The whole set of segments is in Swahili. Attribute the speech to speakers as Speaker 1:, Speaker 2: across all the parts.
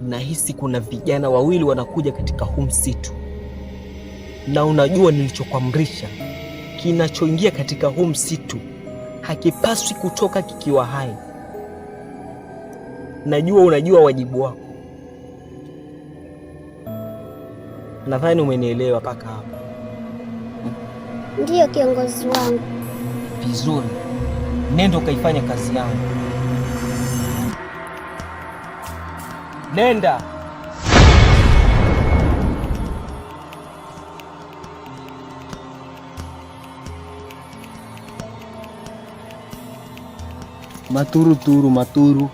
Speaker 1: nahisi kuna vijana wawili wanakuja katika huu msitu, na unajua nilichokuamrisha, kinachoingia katika huu msitu hakipaswi kutoka kikiwa hai. Najua unajua wajibu wako. Nadhani umenielewa mpaka hapa.
Speaker 2: Ndiyo kiongozi wangu.
Speaker 1: Vizuri, nenda ukaifanya kazi yangu. Nenda.
Speaker 3: Maturu turu maturu,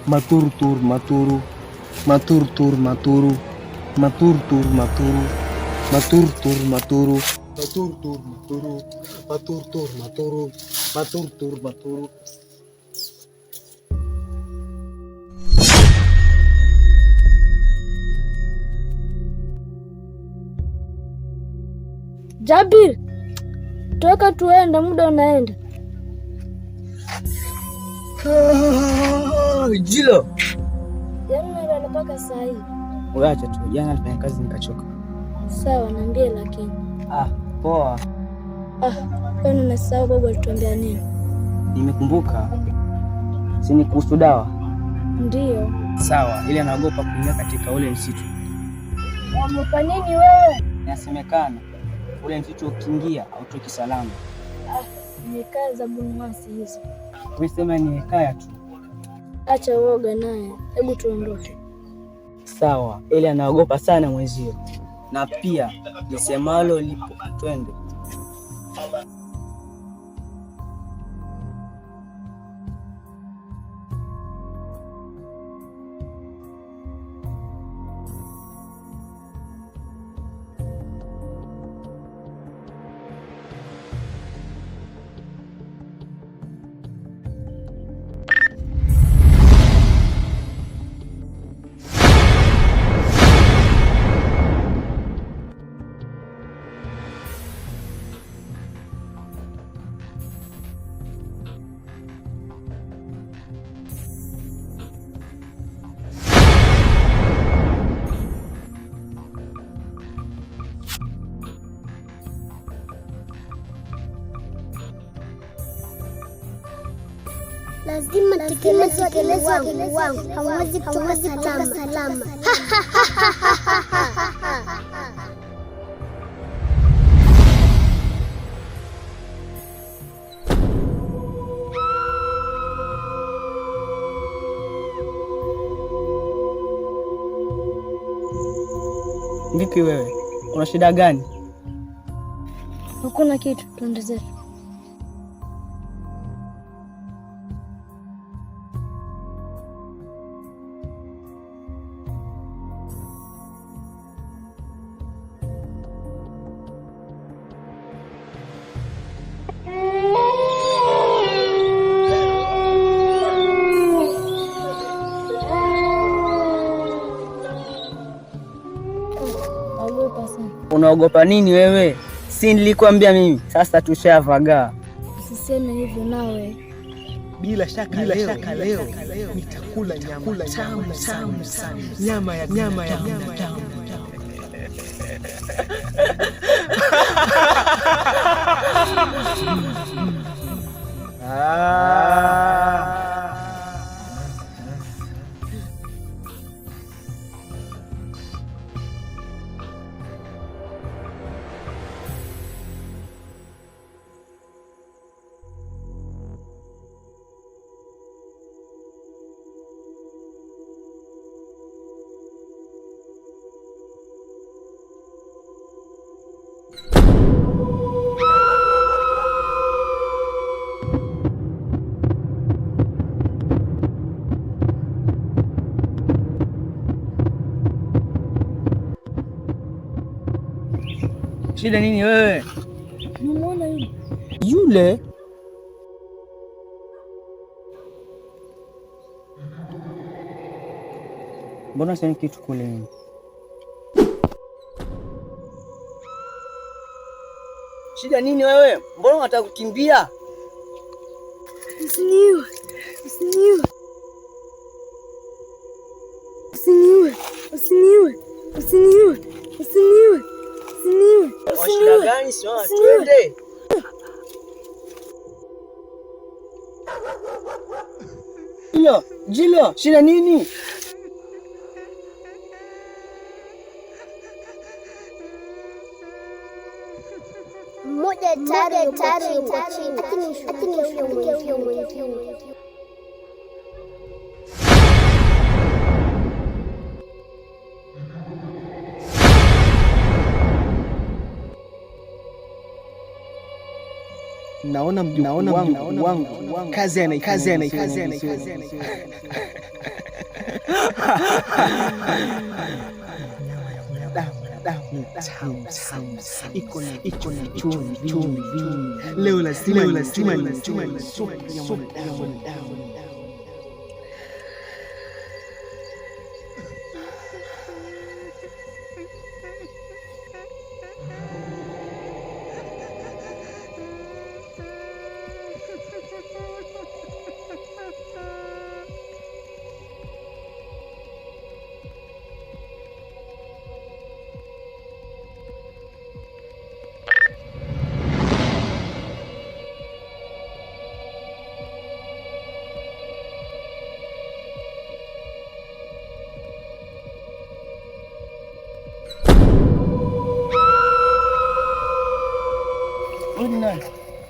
Speaker 3: maturu turu maturu, maturu turu maturu, maturu turu maturu, maturu turu maturu, maturu turu maturu, maturu turu maturu, maturu turu maturu.
Speaker 4: Jabir, toka tuenda, muda unaenda.
Speaker 3: Jilo.
Speaker 4: Jana mpaka saa hii.
Speaker 3: Uacha tu, jana nilifanya kazi nikachoka.
Speaker 4: Sawa, niambie lakini.
Speaker 3: Poa.
Speaker 4: Kwani unasahau babu alituambia nini?
Speaker 3: Nimekumbuka. Si ni kuhusu dawa?
Speaker 4: Ndiyo.
Speaker 3: Sawa, ile anaogopa kuingia katika ule msitu.
Speaker 4: Wamopa nini wewe?
Speaker 3: Inasemekana ule msitu ukiingia hautoki salama.
Speaker 4: Ni kaya za bunwasi hizo.
Speaker 3: Wewe sema ni kaya tu.
Speaker 4: Acha uoga naye, hebu tuondoke.
Speaker 3: Sawa, ile anaogopa sana mwenzio. Na pia lisemalo lipo, twende.
Speaker 2: Lazima tekelezwa wangu. Hawezi kutoka salama.
Speaker 3: Vipi wewe? Una shida gani?
Speaker 4: Hakuna kitu, tuende zetu.
Speaker 3: Unaogopa nini wewe? Si nilikwambia mimi. Sasa tushavagaa.
Speaker 4: Usiseme hivyo nawe.
Speaker 1: Bila shaka leo nitakula nyama tamu sana. Nyama ya damu.
Speaker 3: Shida nini wewe?
Speaker 4: Unaona
Speaker 3: Yule? Mbona sasa kitu kule nini? Shida nini wewe? Mbona unataka kukimbia?
Speaker 4: Usiniue.
Speaker 1: Yaani sawa, twende.
Speaker 3: Jilo, shida nini?
Speaker 2: Mmoja tayari yuko chini, lakini huyo mwingine.
Speaker 3: Naona mjukuu wangu kazi anaifanya. Iko na chumvi. Leo lazima ni supu ya mwanadamu.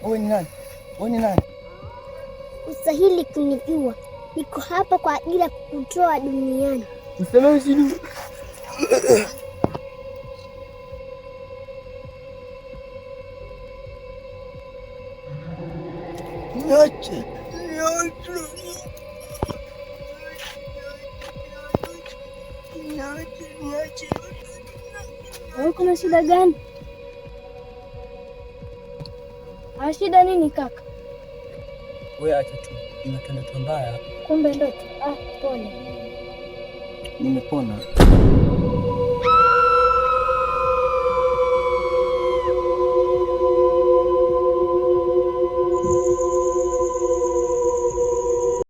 Speaker 3: Wewe ni nani?
Speaker 2: Usahili kunijua. Niko hapa kwa ajili ya kukutoa duniani.
Speaker 3: Useme sijui. Niache.
Speaker 4: Kuna shida gani? Shida nini kaka?
Speaker 1: Wewe acha tu. Inatenda mbaya.
Speaker 4: Kumbe ndoto. Pole.
Speaker 3: Nimepona.